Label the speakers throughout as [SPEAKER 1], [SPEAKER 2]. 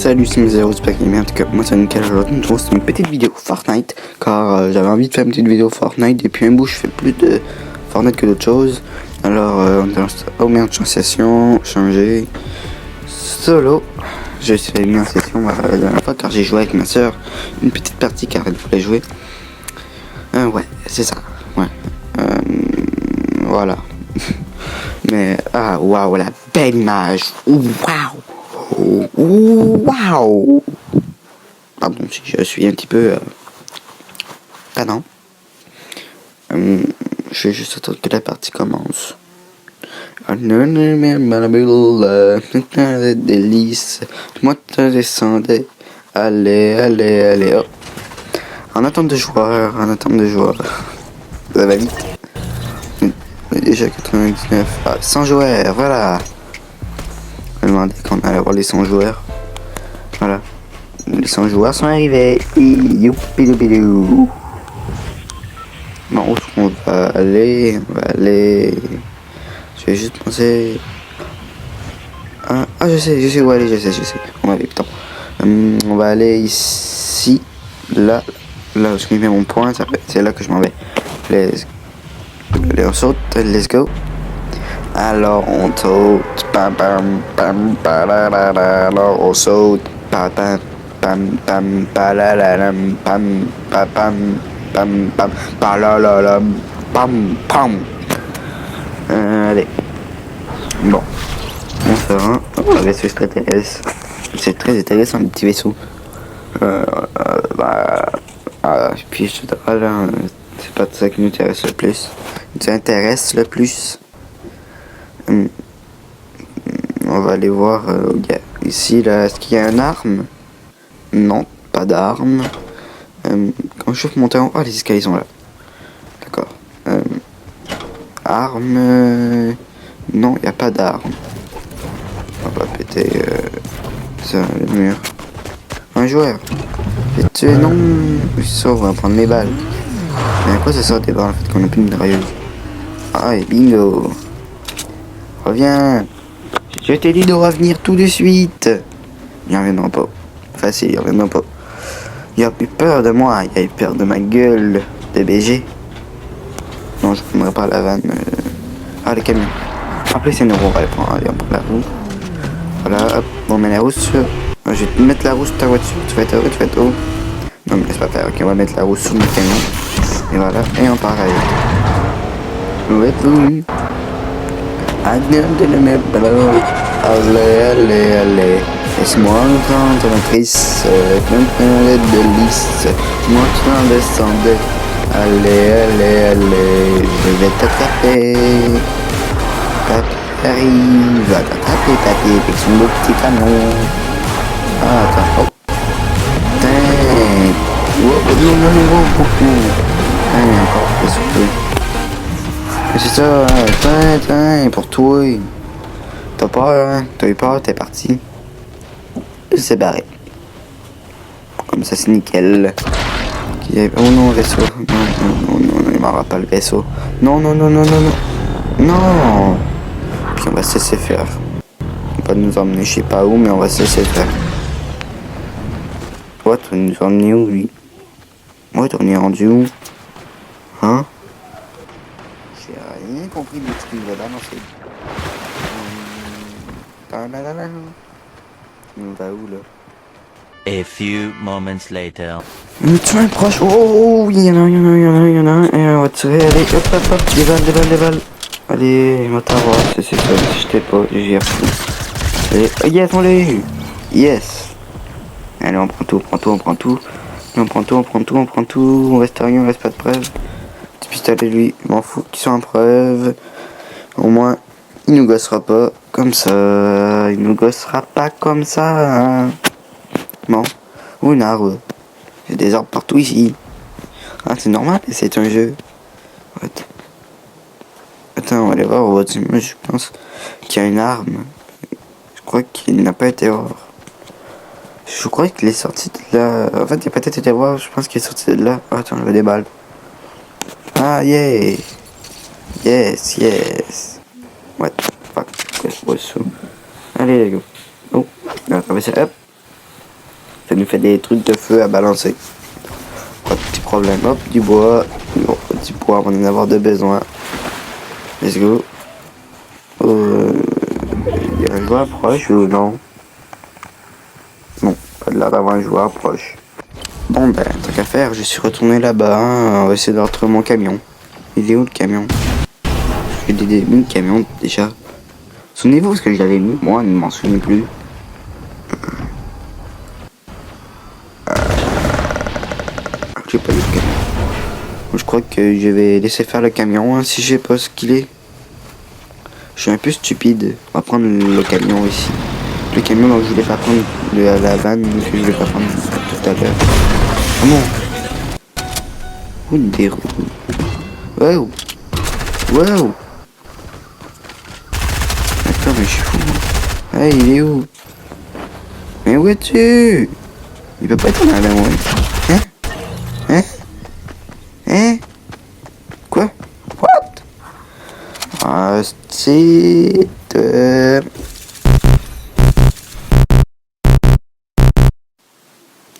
[SPEAKER 1] Salut, c'est Zéro, j'espère qu'il est bien. En tout cas, moi c'est nickel. Aujourd'hui, c'est une petite vidéo Fortnite. Car j'avais envie de faire une petite vidéo Fortnite. Et puis un bout, je fais plus de Fortnite que d'autres choses. Alors, on met en session, changer, solo. J'ai essayé mis en session la dernière fois car j'ai joué avec ma soeur. Une petite partie car elle voulait jouer. Ouais, c'est ça. Ouais. Voilà. Mais, waouh, la belle image. Waouh. Waouh. Pardon si je suis un petit peu tannant. Je vais juste attendre que la partie commence. Délice. Moi te descendais. Allez, hop. En attente de joueurs. Ça va vite. On est déjà 99. 100 joueurs, voilà. Je me demandais quand on allait avoir les 100 joueurs. Voilà. Les 100 joueurs sont arrivés. Youpidoupidou. Bon, où est-ce qu'on va aller? Je vais juste penser. Je sais où aller, je sais. On va vite, on va aller ici. Là où je mets mon point, c'est là que je m'en vais. On saute, let's go. Alors on saute, alors on saute, allez. Bon, on fera un vaisseau extraterrestre. C'est très intéressant le petit vaisseau. Puis je te là, c'est pas ça qui nous intéresse le plus. Nous intéresse le plus. On va aller voir ici là, est-ce qu'il y a une arme? Non, pas d'arme. Quand je chauffe mon terrain, les escaliers sont là. D'accord. Arme. Non, il n'y a pas d'arme. On va péter ça, le mur. Un joueur. J'ai tué, non. Ça, on va prendre les balles. Mais à quoi ça sort des balles en fait qu'on a plus de mitrailleuse? Et bingo. Reviens. Je t'ai dit de revenir tout de suite. Il reviendra pas. Facile, il reviendra pas. Il a eu peur de moi, il a eu peur de ma gueule de BG. Non, je ne prendrai pas la vanne. Le camion. Après, c'est une roue, allez, on prend la roue. Voilà, hop, on met la roue sur. Je vais te mettre la roue sur ta voiture. Tu vas être haut. Non, mais laisse pas faire, ok, on va mettre la roue sur le camion. Et voilà, et on part ailleurs. Allez. Laisse-moi entendre ma triste, plein de lisse. Moi tu en descendais. Allez. Je vais t'attraper. Papi arrive, va t'attraper, papi, avec son beau petit canon. Attends, encore plus. C'est ça, tiens, pour toi. T'as peur, hein? T'as eu peur, t'es parti. C'est barré. Comme ça, c'est nickel. Oh non, vaisseau. Non, il m'aura pas le vaisseau. Non. Puis on va se laisser faire. On va nous emmener je sais pas où, mais on va se laisser faire. Ouais, tu vas nous emmener où, lui? Ouais, t'en es rendu où? Hein? J'ai rien compris de ce qu'il va balancer. On va où, là?
[SPEAKER 2] A few moments later.
[SPEAKER 1] Tu es proche. Oh, oui, il y en a un. Et on va tirer. Allez, hop. Des balles. Allez, on va t'avoir. C'est ça. Je t'ai pas. J'y ai refou. Allez, yes, on l'a eu. Yes. Allez, on prend tout. On reste rien, on reste pas de preuve. Petit pistolet, lui, je m'en fous qu'ils soient en preuve. Au moins, il nous gossera pas comme ça. Hein. Bon. Ou une arbre. J'ai des arbres partout ici. C'est normal, c'est un jeu. Attends, on va aller voir. Moi, je pense qu'il y a une arme. Je crois qu'il n'a pas été voir. Je crois qu'il est sorti de là. En fait, il a peut-être été voir. Je pense qu'il est sorti de là. Attends, je veux des balles. Yeah. Yes. What the fuck? Allez, les gars. On va traverser. Hop. Ça nous fait des trucs de feu à balancer. Pas de petit problème. Hop, du bois. Bon, du bois, on va en avoir de besoin. Let's go. Il y a un joueur proche ou non? Non, pas de l'air d'avoir un joueur proche. Bon ben, tant qu'à faire, je suis retourné là-bas. On va essayer de retrouver mon camion. Il est où le camion? J'ai mis le camion déjà. Souvenez-vous ce que je l'avais mis? Moi, je ne m'en souviens plus. J'ai pas eu le camion. Je crois que je vais laisser faire le camion si je sais pas ce qu'il est. Je suis un peu stupide. On va prendre le camion ici. Le camion dont je voulais pas prendre la vanne que je voulais pas prendre tout à l'heure. Comment? Une des roues. Wow. Wow. Attends, mais je suis fou. Hey, il est où? Mais où es-tu? Il peut pas être là, moi. Hein? Hein? Hein? Quoi? What? Ah, c'est...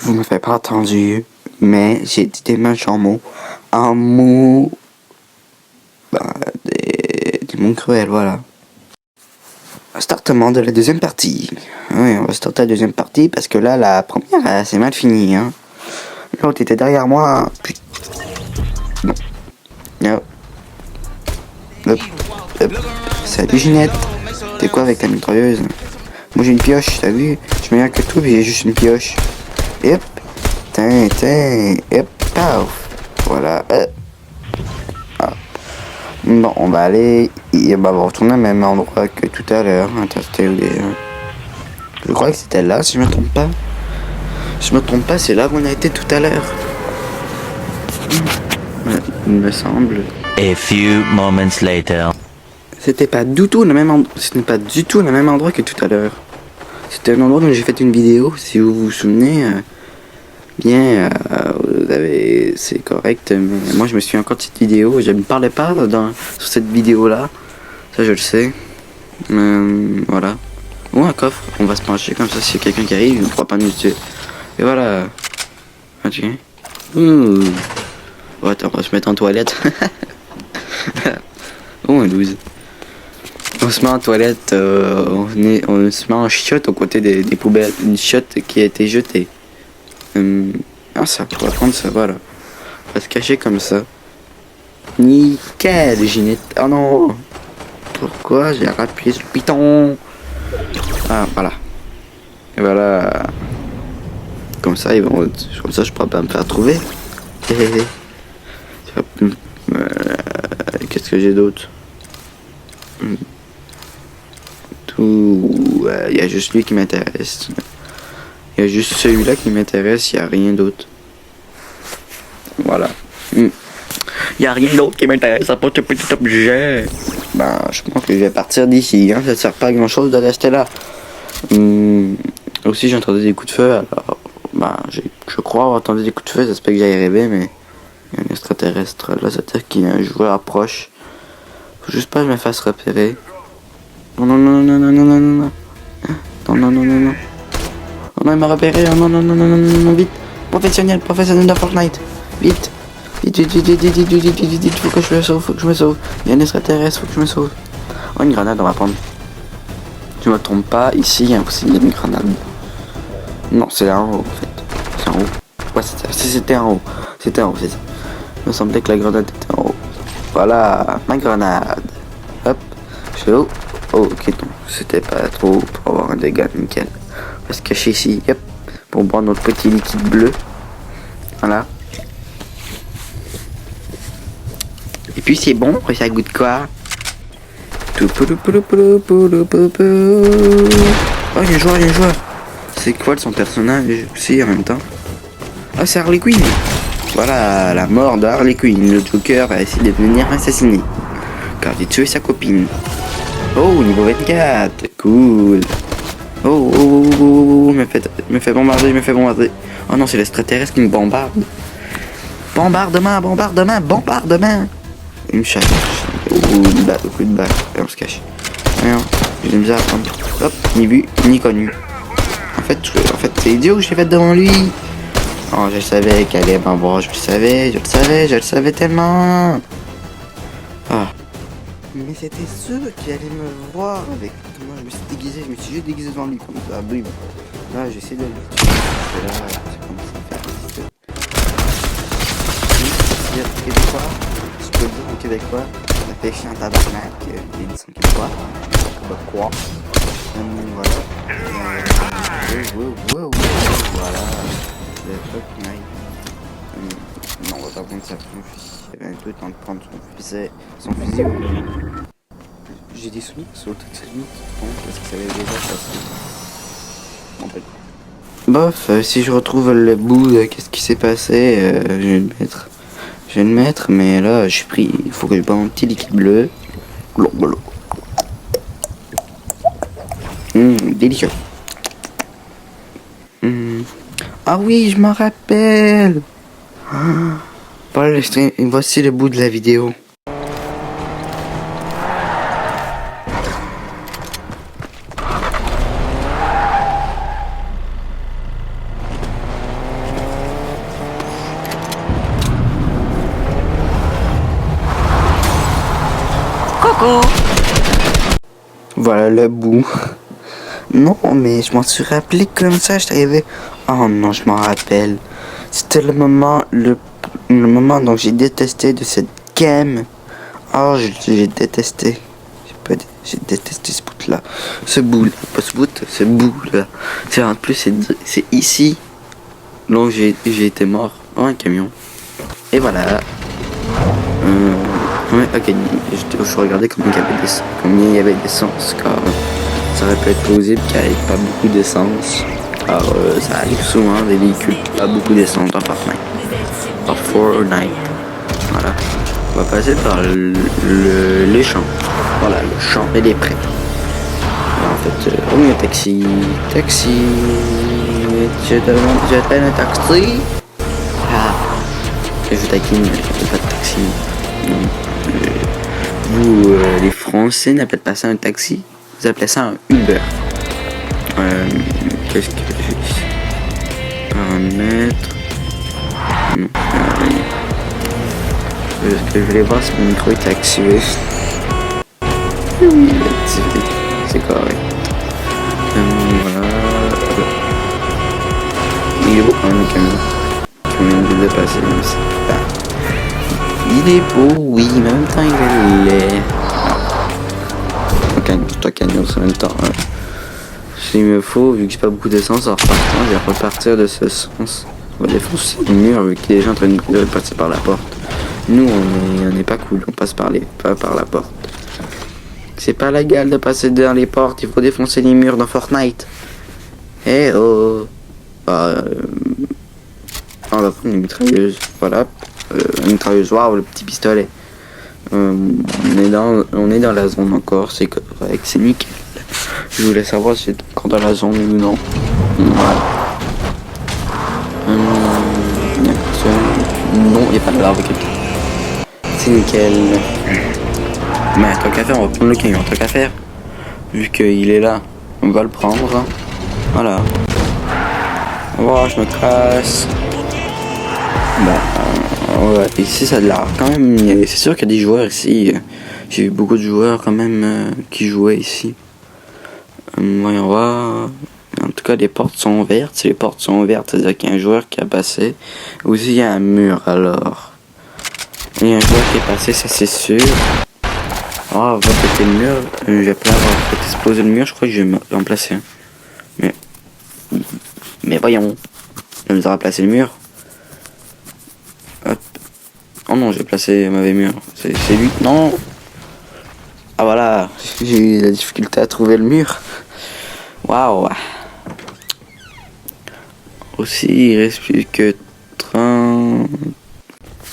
[SPEAKER 1] Vous me faites pas entendu, mais j'ai dit des méchants mots. Un mot... des mots cruels, voilà. Startement de la deuxième partie. Oui, on va starter la deuxième partie parce que là, la première, elle s'est mal finie, hein. L'autre était derrière moi. Non. Non. Hop. Hop. Salut Ginette. T'es quoi avec ta mitrailleuse? Moi j'ai une pioche, t'as vu? Je suis meilleur que toi, mais j'ai juste une pioche. Hop. Tiens. Hop. Paf. Voilà. Hop. Ah. Bon, on va aller. On va retourner au même endroit que tout à l'heure. Attends, c'était où déjà? Je crois que c'était là, si je me trompe pas. Si je me trompe pas, c'est là où on a été tout à l'heure. Il me semble.
[SPEAKER 2] A few moments later.
[SPEAKER 1] C'était pas du tout le même endroit. Ce n'est pas du tout le même endroit que tout à l'heure. C'était un endroit où j'ai fait une vidéo, si vous vous souvenez. Bien, vous avez, c'est correct. Mais moi, je me souviens encore de cette vidéo. Je ne parlais pas sur cette vidéo-là. Ça, je le sais. Voilà. Ou un coffre. On va se pencher comme ça. S'il y a quelqu'un qui arrive, il ne pourra pas nous tuer. Et voilà. Ok. Ouh. Oh, attends, on va se mettre en toilette. Oh, un 12. On se met en toilette, on se met en chiotte aux côtés des poubelles. Une chiotte qui a été jetée. Ah, ça, on va prendre ça, voilà. On va se cacher comme ça. Nickel, Ginette. Oh non! Pourquoi j'ai appuyé sur le piton? Ah, voilà. Et voilà. Comme ça, comme ça, je pourrais pas me faire trouver. Qu'est-ce que j'ai d'autre? Tout. Il y a juste lui qui m'intéresse. Il y a juste celui-là qui m'intéresse, il n'y a rien d'autre. Voilà. Il n'y a rien d'autre qui m'intéresse à part ce petit objet. Ben, je pense que je vais partir d'ici. Hein. Ça ne sert pas à grand chose de rester là. Aussi, j'ai entendu des coups de feu. Alors, ben, je crois avoir entendu des coups de feu. Ça se peut que j'aille rêver, mais il y a un extraterrestre. Là, ça veut dire qu'il y a un joueur approche. Faut juste pas que je me fasse repérer. Non. Non, il m'a repéré. Non, vite. Professionnel de Fortnite. Vite, faut que je me sauve, Il y a un extraterrestre, faut que je me sauve. Oh, une grenade, on va prendre. Je me trompe pas, ici, il y a aussi une grenade. Non, c'est en haut, en fait. C'est en haut. Ouais, c'était en haut. C'était en haut, c'est ça. Il me semblait que la grenade était en haut. Voilà, ma grenade. Hop, je suis haut. Oh, ok, donc c'était pas trop pour avoir un dégât, nickel. On va se cacher ici, hop, pour boire notre petit liquide bleu. Voilà. Et puis c'est bon, ça goûte quoi? Oh, il y a un joueur. C'est quoi son personnage aussi en même temps? Ah, c'est Harley Quinn. Voilà, la mort de Harley Quinn. Le Joker a essayé de venir assassiner car il a tué sa copine. Oh, niveau 24, cool. Oh, me fait bombarder. Oh non, c'est l'extraterrestre qui me bombarde. Bombardement. Il me chasse. Oh, beaucoup de balles. Et on se cache. Non, j'ai une misère à prendre. Hop, ni vu, ni connu. fait c'est idiot que j'ai fait devant lui. Oh, je savais qu'elle allait m'avoir, je le savais tellement. Ah. Mais c'était sûr qu'il allait me voir avec... Moi, je me suis déguisé, je me suis juste déguisé devant lui comme ça. Bim. Là, j'essaie de le tuer. Et là, c'est comme ça faire. Dire québécois, je peux le dire en québécois, ça fait chiant tabarnak, les dit en québécois. Bah quoi? Voilà. Voilà. Le truc, non, on va pas prendre ça pour son fusil. Il y avait un peu le temps de prendre son fusil. J'ai des souliers sur le truc de Sonic. Bon, parce que ça avait déjà passé. Bon, ben. Bof, si je retrouve le bout de qu'est-ce qui s'est passé, je vais le mettre. Je vais le mettre, mais là, je suis pris. Il faut que je bois mon petit liquide bleu. Délicieux. Ah oui, je m'en rappelle. Voilà le stream. Voici le bout de la vidéo.
[SPEAKER 2] Coucou.
[SPEAKER 1] Voilà le bout. Non, mais je m'en suis rappelé comme ça, je t'arrivais. Oh non, je m'en rappelle. C'était le moment dont j'ai détesté de cette game. Oh, j'ai détesté. J'ai détesté ce bout-là. Ce bout-là. Pas ce bout, ce bout-là. C'est en plus, c'est ici. Donc j'ai été mort dans un camion. Et voilà. Ouais, ok, je regardais combien il y avait d'essence, car ça aurait pu être plausible qu'il n'y ait pas beaucoup d'essence. Car ça arrive souvent des véhicules qui n'ont pas beaucoup d'essence dans Fortnite. Par Fortnite. Voilà. On va passer par les champs. Voilà, le champ et les prés. En fait, oui, un taxi. Taxi. J'appelle un taxi. Ah. Je taquine, je pas de taxi. Vous, les Français n'appellent pas ça un taxi, vous appelez ça un Uber. Qu'est-ce que j'ai? Paramètres. Non, rien. Ce que je voulais voir si mon micro était activé. Oui, il est activé. C'est correct. Voilà. Il est beau quand même le camion. Le camion de dépasser, même si c'est pas. Il est beau, oui, mais en même temps il est laid. Toi cagnon en même temps. S'il me faut, vu que j'ai pas beaucoup d'essence en repartant, je vais repartir de ce sens. On va défoncer le mur vu qu'il est déjà en train de passer par la porte. Nous on est pas cool, on passe pas par la porte. C'est pas légal de passer dans les portes, il faut défoncer les murs dans Fortnite. Eh oh. On va prendre une mitrailleuse, voilà. Une mitrailleuse, waouh, le petit pistolet. On est dans la zone encore, c'est correct, c'est nickel. Je voulais savoir si j'étais encore dans la zone ou non. Voilà. Non, il n'y a pas de l'arbre quelque part. C'est nickel. Mais tant qu'à faire, on va prendre le camion, tant qu'à faire. Vu qu'il est là, on va le prendre. Voilà. Oh, je me casse. Ouais, ici ça a de l'art quand même. C'est sûr qu'il y a des joueurs ici. J'ai vu beaucoup de joueurs quand même qui jouaient ici. Voyons voir. En tout cas, les portes sont vertes. Si les portes sont vertes, c'est-à-dire qu'il y a un joueur qui a passé. Aussi, il y a un mur alors. Il y a un joueur qui est passé, ça c'est sûr. Oh, on va péter le mur. J'ai peur d'avoir fait exploser le mur. Je crois que je vais remplacer un. Mais voyons. Je vais remplacer le mur. Hop. Oh non, j'ai placé un mauvais mur. C'est lui. Non. Ah voilà. J'ai eu la difficulté à trouver le mur. Waouh. Aussi, il reste plus que 30.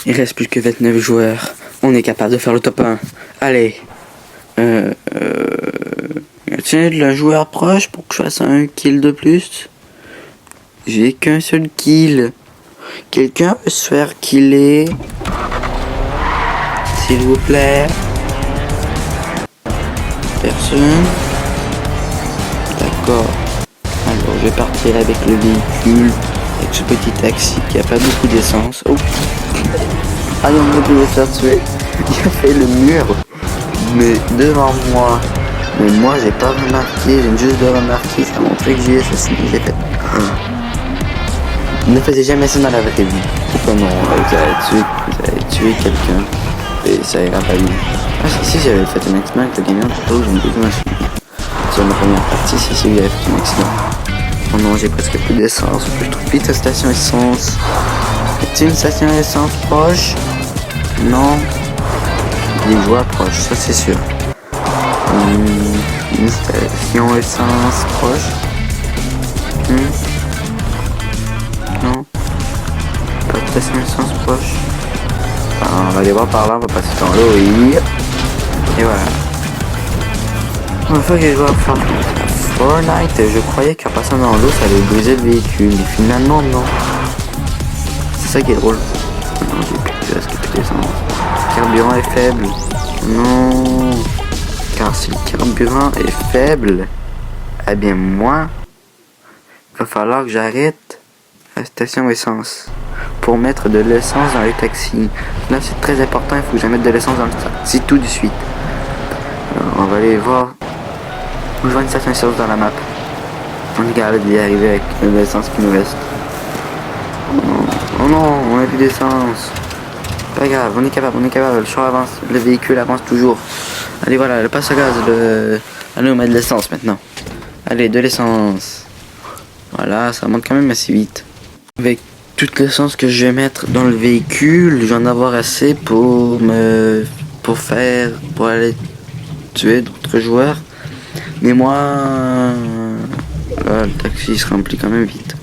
[SPEAKER 1] Il reste plus que 29 joueurs. On est capable de faire le top 1. Allez. Tiens, le joueur proche pour que je fasse un kill de plus. J'ai qu'un seul kill. Quelqu'un peut se faire killer? S'il vous plaît. Personne. D'accord. Alors. je vais partir avec le véhicule, avec ce petit taxi qui a pas beaucoup d'essence. Oh. Ah non, on peut le faire tuer. Il a fait le mur, mais devant moi. Mais moi j'ai pas remarqué, j'ai juste de remarquer, ça montrait que j'ai assassiné, j'ai fait. Ne faisais jamais ça dans la vraie vie. Pourquoi non? Vous avez tué quelqu'un et ça ira pas bien. Ah si j'avais fait un accident avec le camion, plutôt je me disais sur ma première partie, si j'avais fait un accident. Oh non, j'ai presque plus d'essence, je trouve vite la station essence. Est-il une station essence proche? Non. Des joueurs proches, ça c'est sûr. Une station essence proche. Non. Pas de station essence proche. Alors, on va aller voir par là, on va passer dans l'eau et voilà. Une fois que je vois Fortnite, je croyais qu'en passant dans l'eau, ça allait briser le véhicule. Et finalement, non. C'est ça qui est drôle. Non, j'ai plus d'essence. Le carburant est faible. Non. Car si le carburant est faible, eh bien moi, il va falloir que j'arrête la station essence pour mettre de l'essence dans les taxis. Là c'est très important, il faut que je mette de l'essence dans le taxi tout de suite. Alors, on va aller voir où je vois une station essence dans la map. On est capable d'y arriver avec l'essence qui nous reste. Oh non, on n'a plus d'essence. Pas grave, on est capable, le char avance, le véhicule avance toujours. Allez voilà, le passe à gaz, allez on met de l'essence maintenant. Allez, de l'essence. Voilà, ça monte quand même assez vite. Avec toute l'essence que je vais mettre dans le véhicule, je vais en avoir assez pour aller tuer d'autres joueurs. Mais moi, là, le taxi se remplit quand même vite.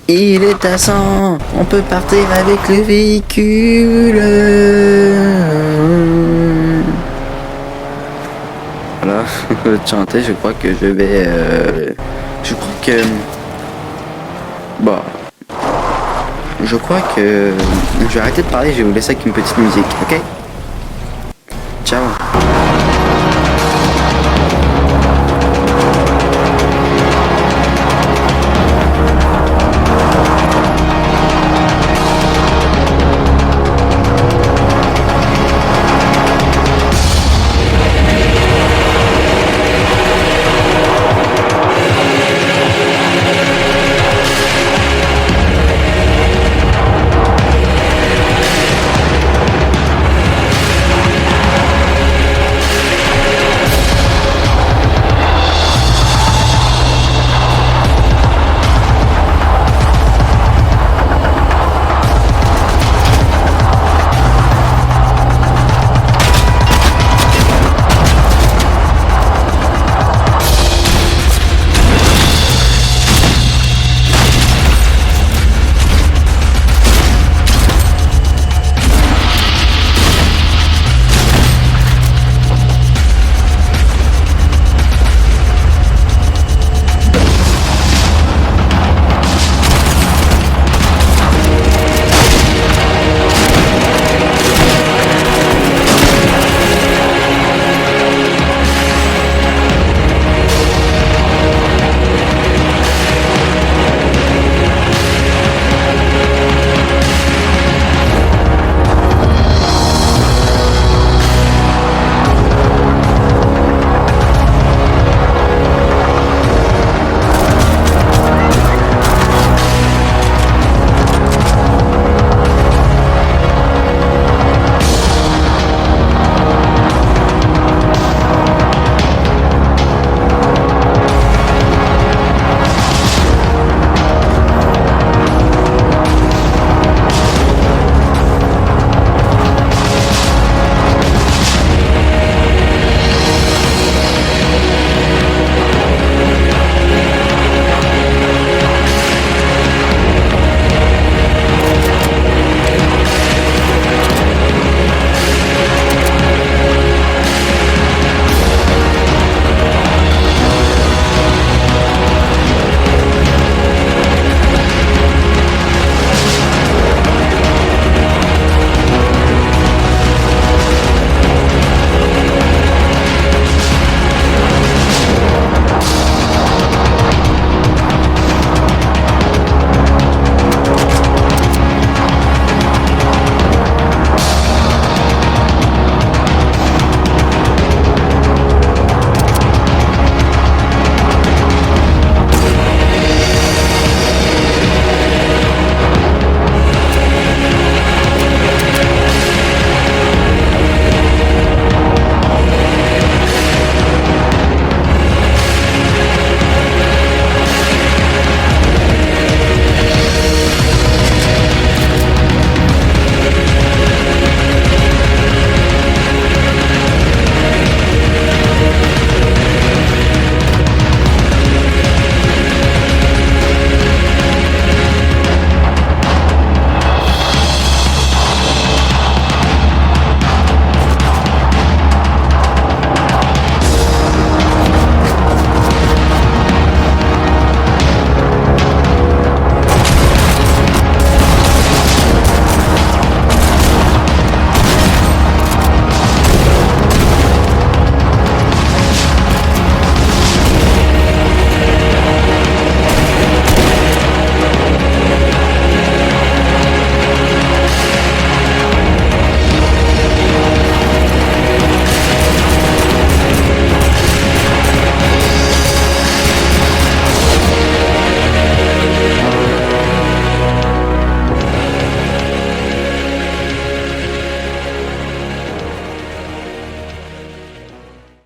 [SPEAKER 1] Il est à 100, on peut partir avec le véhicule. Voilà, je vais chanter, je crois que je vais... je crois que... Bon... Je crois que... Je vais arrêter de parler, je vais vous laisser avec une petite musique, ok? Ciao.